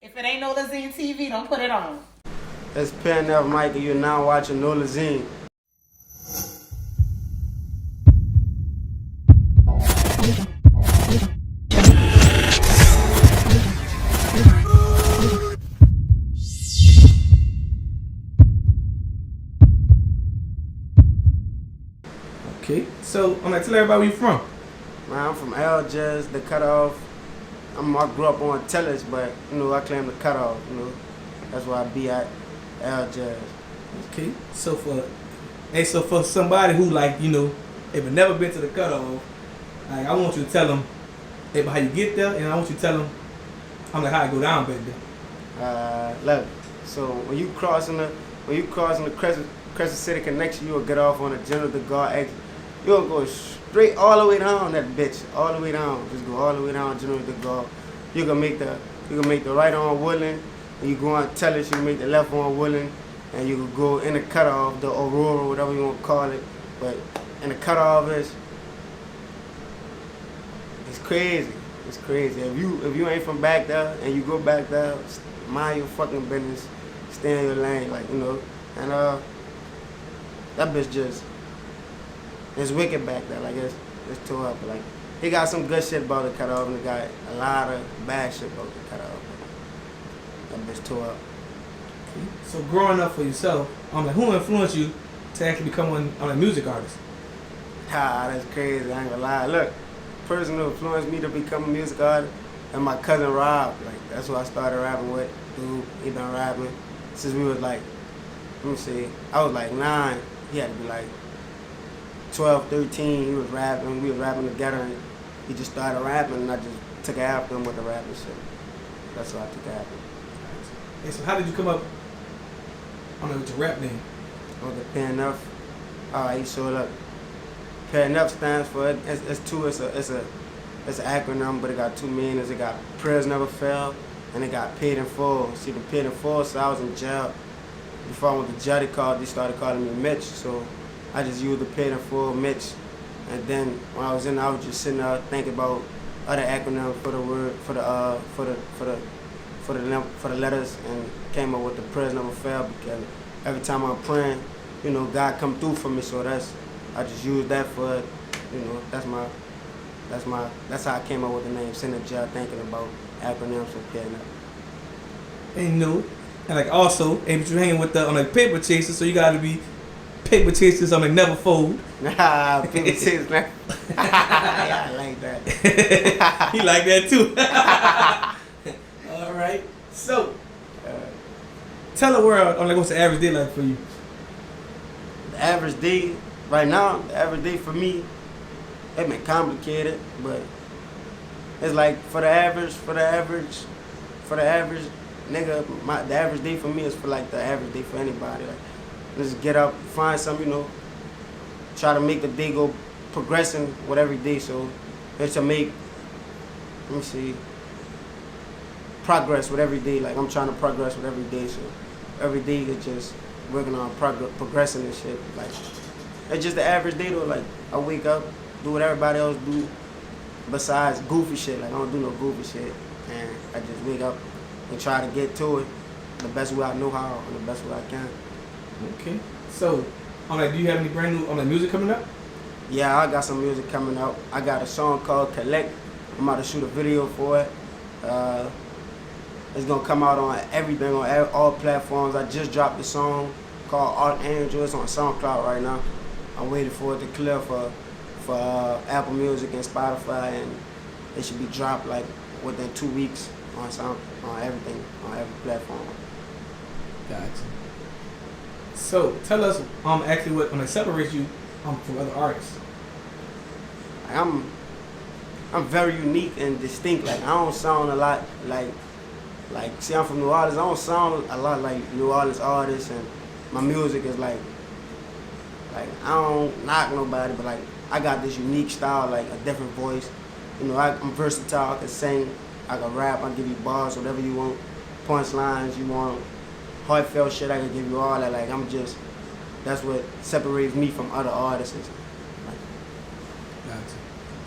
If it ain't Nolazine TV, don't put it on. It's PNF Mike, and you're now watching Nolazine. Okay, so I'm gonna tell everybody where you from. Man, I'm from Algiers, the cutoff. I grew up on Tellers, but I claim the cutoff. That's where I be at Algiers. Okay, so for somebody who if never been to the cutoff, I want you to tell them how you get there, and I want you to tell them how I go down back there. Look, so when you crossing the Crescent City connection, you'll get off on the General de Gaulle exit. You'll go straight all the way down that bitch, all the way down. Just go all the way down General de Gaulle. You can make the right on Woodland, and you go on Tellers. You can make the left on Woodland, and you can go in the cutoff, the Aurora, whatever you want to call it. But in the cutoff it's crazy. It's crazy. If you ain't from back there and you go back there, mind your fucking business, stay in your lane, and that bitch just. It's wicked back there, it's tore up. He got some good shit about the cutoff, and he got a lot of bad shit about the cutoff. That bitch tore up. Okay. So growing up for yourself, who influenced you to actually become a music artist? That's crazy, I ain't gonna lie. Look, the person who influenced me to become a music artist and my cousin Rob. That's who I started rapping with. Dude, he been rapping since we was I was 9. He had to be 12, 13, he was rapping, we was rapping together, and he just started rapping, and I just took after him with the rapping shit. That's why I took after him. Hey, so how did you come up with your rap name? On the PNF. Alright, so look, PNF stands for, it's an acronym, but it got two meanings. It got prayers never fail, and it got paid in full. See, the paid in full, so I was in jail. Before I went to jail, they started calling me Mitch, so I just used the paid in full Mitch, and then when I was in there, I was just sitting there thinking about other acronyms for the word, for the letters, and came up with the prayers never fail, because every time I'm praying, God come through for me. So I just used that for it. That's how I came up with the name. Sitting in jail thinking about acronyms and PNF. And also, if you're hanging with the paper chasers, so you gotta be paper chasers never fold. Nah, paper chasers never. Yeah, I like that. He like that too. All right. So, tell the world what's the average day like for you? The average day right now, the average day for me, it been complicated, but it's for the average nigga, the average day for me is for the average day for anybody. Just get up, find something, try to make the day go progressing with every day. So it's to make, progress with every day. I'm trying to progress with every day. So every day is just working on progressing and shit. It's just the average day though. I wake up, do what everybody else do, besides goofy shit. I don't do no goofy shit, and I just wake up and try to get to it the best way I know how and the best way I can. Okay. So, do you have any brand new music coming up? Yeah, I got some music coming out. I got a song called Collect. I'm about to shoot a video for it. It's gonna come out on everything, on all platforms. I just dropped the song called Archangel. It's on SoundCloud right now. I'm waiting for it to clear for Apple Music and Spotify, and it should be dropped within 2 weeks on everything, on every platform. Gotcha. So tell us actually what separates you from other artists. I'm very unique and distinct. I don't sound a lot see, I'm from New Orleans. I don't sound a lot like New Orleans artists, and my music is I don't knock nobody, but I got this unique style, a different voice. I'm versatile. I can sing, I can rap, I can give you bars, whatever you want, punchlines you want. Heartfelt shit, I can give you all that. That's what separates me from other artists. Gotcha.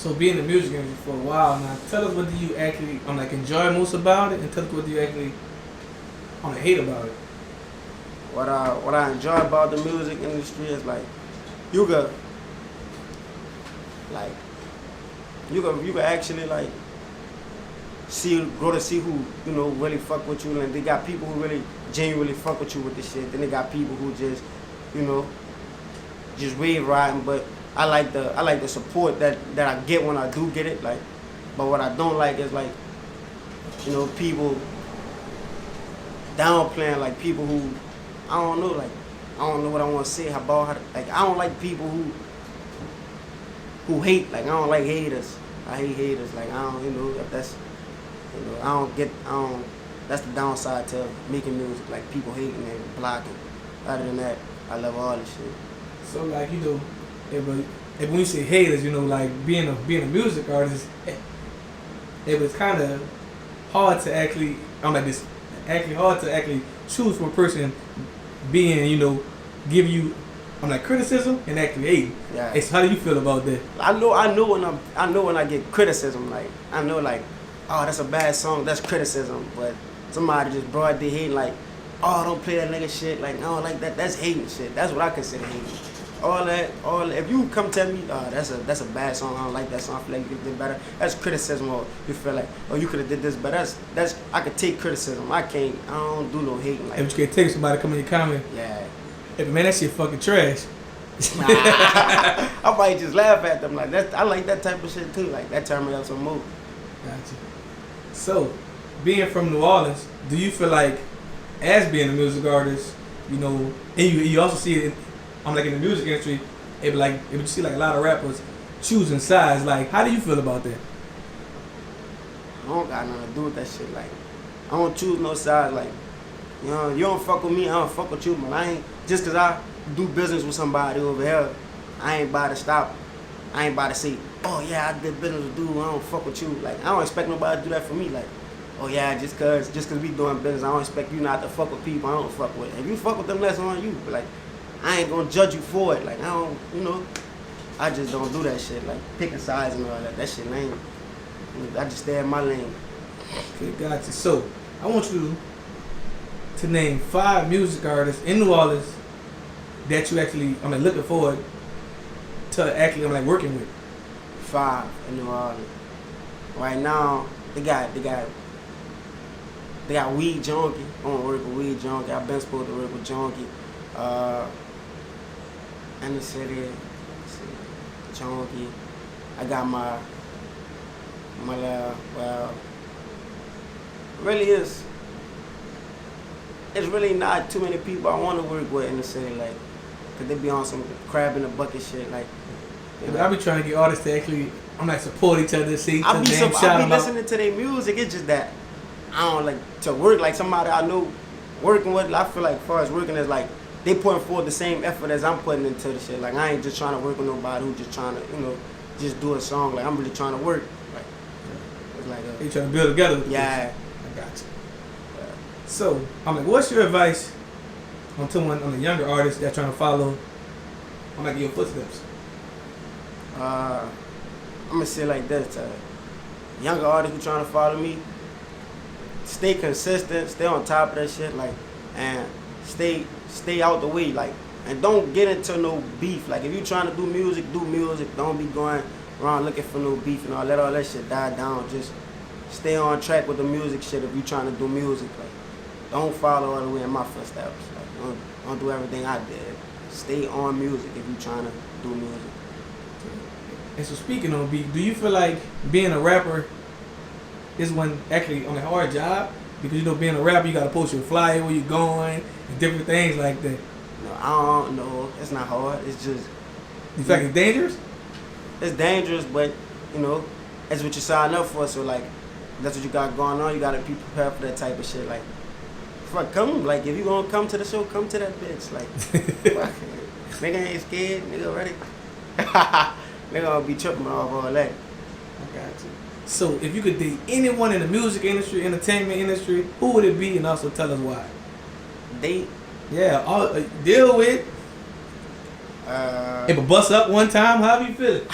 So being in the music industry for a while now, tell us what do you actually enjoy most about it, and tell us what do you actually hate about it. What I enjoy about the music industry is like you could actually like grow to see who really fuck with you, and they got people who really genuinely fuck with you with this shit. Then they got people who just just wave riding. But I like the support that I get when I do get it. Like, but what I don't like is like people downplaying, like people who I don't know what I want to say about like I don't like people who hate. Like I don't like haters. I hate haters. Like I don't if that's that's the downside to making music, like people hating and blocking. Other than that, I love all this shit. So like if when you say haters, like being a music artist, it was kind of hard to actually hard to actually choose for a person being give you criticism and actually hating. Yeah. So how do you feel about that? I know when I get criticism, like I know like, oh, that's a bad song, that's criticism. But somebody just broad their hate, like, oh, don't play that nigga shit, like, no, like that's hating shit. That's what I consider hating. All if you come tell me, oh, that's a bad song, I don't like that song, I feel like you could did better, that's criticism. Or you feel like, oh, you could have did this, but that's I could take criticism. I don't do no hating. Like, if you can take somebody come in your comment, yeah, hey man, that shit fucking trash. Nah, I might just laugh at them like that. I like that type of shit too. Like that turn me up some more. Gotcha. So, being from New Orleans, do you feel like, as being a music artist, and you also see it, in the music industry, if you see like a lot of rappers choosing sides, like how do you feel about that? I don't got nothing to do with that shit. Like I don't choose no sides. Like you don't fuck with me, I don't fuck with you. But I ain't just cause I do business with somebody over here, I ain't about to stop. I ain't about to say, oh yeah, I did business with dude, I don't fuck with you. Like I don't expect nobody to do that for me. Like, oh yeah, just cause we doing business, I don't expect you not to fuck with people I don't fuck with. If you fuck with them, that's on you. But like, I ain't gonna judge you for it. Like I don't, I just don't do that shit. Like picking sides and all that. That shit lame. I just stay in my lane. Okay, gotcha. So I want you to name 5 music artists in New Orleans that you actually looking forward to actually working with. 5 in New Orleans. Right now, they got Weed Junkie. I want to work with Weed Junkie. I've been supposed to work with Junkie. In the city, Junkie. I got my really it's really not too many people I want to work with in the city, like, cause they be on some crab in the bucket shit, like. I be trying to get artists to actually, support each other, see each I other, be listening to their music. It's just that I don't like to work like somebody I know working with. I feel like as far as working is like they putting forth the same effort as I'm putting into the shit. Like I ain't just trying to work with nobody who just trying to just do a song. Like I'm really trying to work. Like it's like you trying to build together. Yeah, I got you. Yeah. So what's your advice on the younger artists that trying to follow your footsteps? I'm gonna say like this: younger artists who trying to follow me, stay consistent, stay on top of that shit, like, and stay out the way, like, and don't get into no beef. Like, if you trying to do music, don't be going around looking for no beef and all that shit die down. Just stay on track with the music shit if you trying to do music. Like, don't follow all the way in my footsteps. Like, don't do everything I did. Stay on music if you trying to do music. And so speaking on beat, do you feel like being a rapper is actually a hard job? Because being a rapper, you gotta post your flyer where you going and different things like that. No, I don't know. It's not hard. It's just. You feel like it's dangerous? It's dangerous, but that's what you sign up for. So like, that's what you got going on. You gotta be prepared for that type of shit. Like, come. Like, if you gonna come to the show, come to that bitch. Like, nigga ain't scared. Nigga ready. Nigga gonna be tripping off all that. I got you. So, if you could date anyone in the music industry, entertainment industry, who would it be, and also tell us why? Date? Yeah, deal with. If a bust up one time, how you feeling?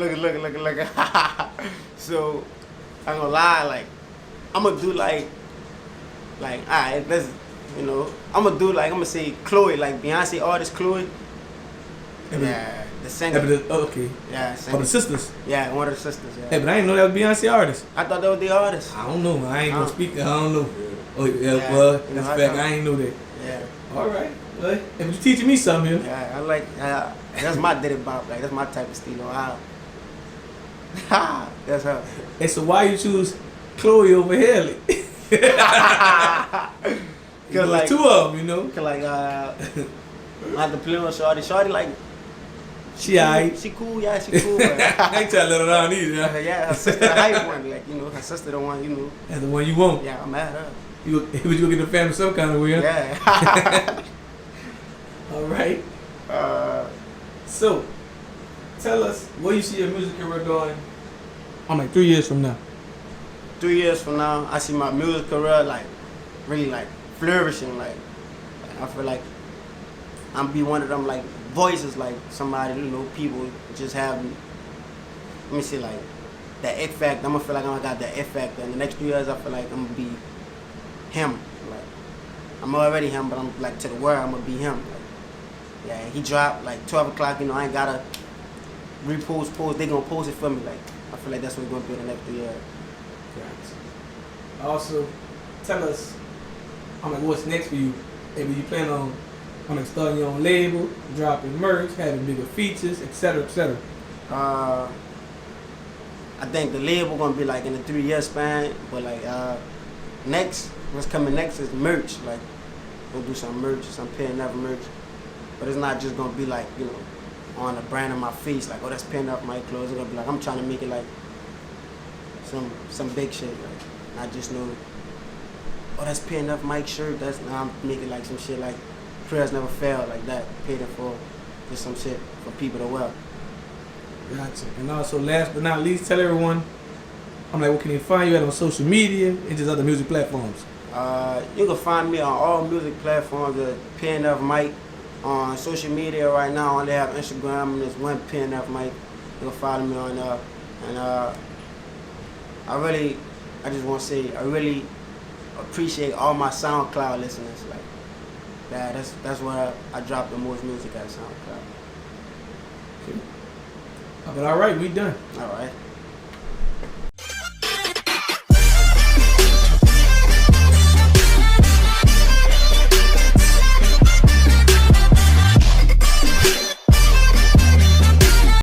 Look. So, I ain't gonna lie, like, I'm gonna do like, alright, let's, you know, I'm gonna say Chloe, like Beyonce artist Chloe. Yeah, the singer. Okay. Yeah, Oh, singer. the sisters. Yeah, one of the sisters. Yeah. Hey, but I didn't know that was Beyonce artist. I thought that was the artist. I don't know. I ain't gonna speak. I don't know. Oh, yeah, Yeah, well, you that's know, a fact. I ain't know that. Yeah. All right. Well, hey, but you teaching me something here. Yeah, I like, that's my Diddy Bop, like, that's my type of style. That's her. Hey, so why you choose Chloe over Haley? Cause like, two of them, you know. cause like, I have to play with Shorty. Shorty like, She alright. She cool, yeah, she cool. But, I ain't trying to let her down either. Yeah. yeah, her sister the hype one, like, you know, her sister the one, you know. That's the one you want. Yeah, I'm at her. You gonna get the family some kind of way. Huh? Yeah. All right. So, tell us where you see your music career going. I'm like 3 years from now. 3 years from now, I see my music career like really like flourishing. Like I feel like I'm be one of them like voices, like somebody, you know, people just have. Let me see, like that it factor. I'm gonna feel like I got that it factor. In the next 3 years, I feel like I'm gonna be him. Like I'm already him, but I'm like to the world, I'm gonna be him. Like, yeah, he dropped like 12 o'clock. You know, I ain't gotta repost. They gonna post it for me. Like I feel like that's what we're gonna do in the next 3 years. Also, tell us, I'm like, what's next for you? Maybe you plan on, starting your own label, dropping merch, having bigger features, etc., etc. I think the label gonna be like in a 3 year span, but like next, what's coming next is merch. Like we'll do some merch, some PNF merch, but it's not just gonna be like, you know, on the brand of my face, like, oh, that's PNF my clothes. It's gonna be like I'm trying to make it like some big shit, like not just no, oh, that's PNF Mike shirt. That's now I'm making like some shit like prayers never fail, like that, paid it for, just some shit for people to wear. Gotcha. And also, last but not least, tell everyone, I'm like, what can they find you at on social media and just other music platforms? You can find me on all music platforms, the PNF Mike. On social media right now, I only have Instagram and there's one PNF Mike. You can follow me on there. And I just want to say, I really appreciate all my SoundCloud listeners. Like, yeah, that's where I drop the most music at SoundCloud. But all right, we done. All right.